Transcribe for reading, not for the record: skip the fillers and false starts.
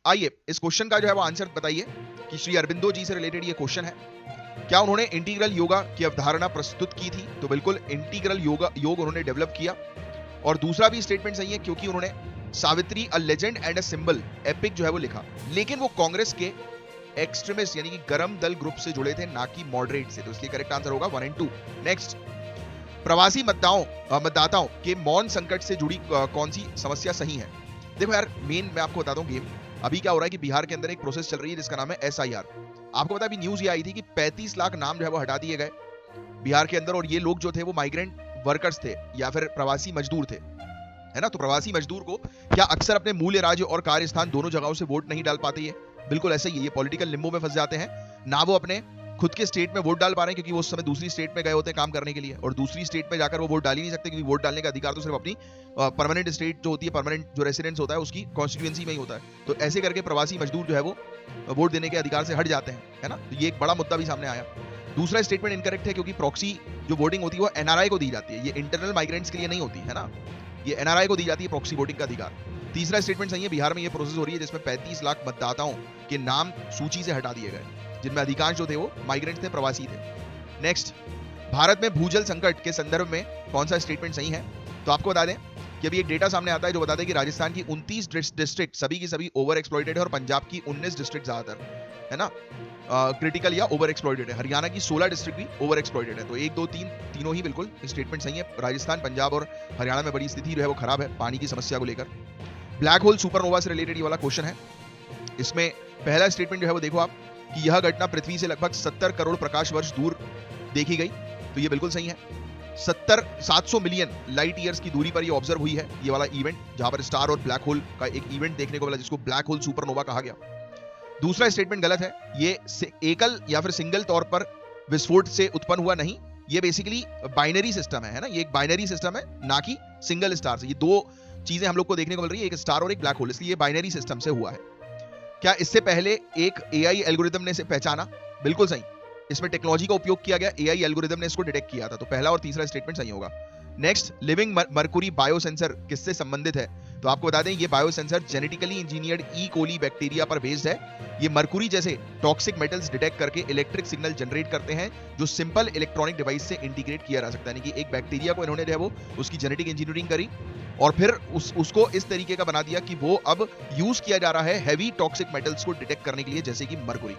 आइए इस क्वेश्चन का जो है वो आंसर बताइए कि श्री अरबिंदो जी से रिलेटेड ये क्वेश्चन है। क्या उन्होंने इंटीग्रल योगा की अवधारणा प्रस्तुत की थी? तो बिल्कुल इंटीग्रल योग उन्होंने डेवलप किया। और दूसरा भी स्टेटमेंट सही है क्योंकि उन्होंने Savitri a legend and a symbol epic जो है वो लिखा, लेकिन वो कांग्रेस के एक्सट्रीमिस्ट यानी कि गरम दल ग्रुप से जुड़े थे, ना कि मॉडरेट से। तो इसलिए करेक्ट आंसर होगा 1 और 2। नेक्स्ट, प्रवासी मतदाताओं के मौन संकट से जुड़ी कौन सी समस्या सही है? देखो यार, मेन मैं आपको बताता हूँ गेम। अभी क्या हो रहा है कि बिहार के अंदर एक प्रोसेस चल रही है जिसका नाम है SIR। आपको पता है अभी न्यूज ये आई थी कि 35 लाख नाम जो है वो हटा दिए गए बिहार के अंदर, और ये लोग जो थे वो माइग्रेंट वर्कर्स थे या फिर प्रवासी मजदूर थे, है ना। तो प्रवासी मजदूर को क्या अक्सर अपने मूल राज्य और कार्य स्थान दोनों जगहों से वोट नहीं डाल पाते? ये बिल्कुल ऐसा ही है, ये पॉलिटिकल लिम्बो में फंस जाते हैं ना। वो अपने खुद के स्टेट में वोट डाल पा रहे हैं क्योंकि वो उस समय दूसरी स्टेट में गए होते हैं काम करने के लिए, और दूसरी स्टेट में जाकर वो वोट डाल ही नहीं सकते क्योंकि वोट डालने का अधिकार तो सिर्फ अपनी परमानेंट स्टेट जो होती है, परमानेंट जो रेसिडेंस होता है उसकी कॉन्स्टिट्यूएंसी में ही होता है। तो ऐसे करके प्रवासी मजदूर जो है वो वोट देने के अधिकार से हट जाते हैं, है ना। तो ये एक बड़ा मुद्दा भी सामने आया। दूसरा स्टेटमेंट इनकरेक्ट है क्योंकि प्रॉक्सी जो वोटिंग होती है वो NRI को दी जाती है, ये इंटरनल माइग्रेंट्स के लिए नहीं होती, है ना। ये NRI को दी जाती है प्रॉक्सी वोटिंग का अधिकार। तीसरा स्टेटमेंट सही है, बिहार में ये प्रोसेस हो रही है जिसमें 35 लाख मतदाताओं के नाम सूची से हटा दिए गए, जिनमें अधिकांश जो थे वो माइग्रेंट थे, प्रवासी थे। नेक्स्ट, भारत में भूजल संकट के संदर्भ में कौन सा स्टेटमेंट सही है? तो आपको बता दें कि अभी एक डेटा सामने आता है जो बताता है कि राजस्थान की 29 डिस्ट्रिक्ट सभी की सभी ओवर एक्सप्लॉइटेड है, और पंजाब की 19 डिस्ट्रिक्ट ज्यादातर, है ना, क्रिटिकल या ओवर एक्सप्लॉइटेड है। हरियाणा की 16 डिस्ट्रिक्ट भी ओवर एक्सप्लॉइटेड है। तो 1 2 3 तीनों ही बिल्कुल स्टेटमेंट सही है। राजस्थान, पंजाब और हरियाणा में बड़ी स्थिति जो है वो खराब है पानी की समस्या को लेकर। ब्लैक होल सुपरनोवा से रिलेटेड ये वाला क्वेश्चन है। इसमें पहला स्टेटमेंट जो है वो देखो आप कि यह घटना पृथ्वी से लगभग 70 करोड़ प्रकाश वर्ष दूर देखी गई। तो ये बिल्कुल सही है। 700 मिलियन लाइट ईयर्स की दूरी पर ये ऑब्जर्व हुई है, ये वाला इवेंट, जहां पर स्टार और ब्लैक होल का एक इवेंट देखने को मिला जिसको ब्लैक होल सुपरनोवा कहा गया। दूसरा स्टेटमेंट गलत है, ये एकल या फिर सिंगल तौर पर विस्फोट से उत्पन्न हुआ नहीं। ये बेसिकली बाइनरी सिस्टम है ना, ये एक बाइनरी सिस्टम है, ना कि सिंगल स्टार से। ये दो चीजें हम लोग को देखने को मिल रही है, एक स्टार और एक ब्लैक होल, इसलिए ये बाइनरी सिस्टम से हुआ है। क्या इससे पहले एक AI एल्गोरिदम ने इसे पहचाना? बिल्कुल सही, इसमें टेक्नोलॉजी का उपयोग किया गया, AI एल्गोरिदम ने इसको डिटेक्ट किया था। तो पहला और तीसरा स्टेटमेंट सही होगा। नेक्स्ट, लिविंग मर्कुरी बायोसेंसर किससे संबंधित है? तो आपको बता दें ये बायोसेंसर जेनेटिकली इंजीनियर्ड ई कोली बैक्टीरिया पर बेस्ड है। ये मर्कुरी जैसे टॉक्सिक मेटल्स डिटेक्ट करके इलेक्ट्रिक सिग्नल जनरेट करते हैं जो सिंपल इलेक्ट्रॉनिक डिवाइस से इंटीग्रेट किया जा सकता है। यानी कि एक बैक्टीरिया को इन्होंने जो है वो उसकी जेनेटिक इंजीनियरिंग करी और फिर उसको इस तरीके का बना दिया कि वो अब यूज किया जा रहा है हैवी टॉक्सिक मेटल्स को डिटेक्ट करने के लिए, जैसे कि मर्कुरी।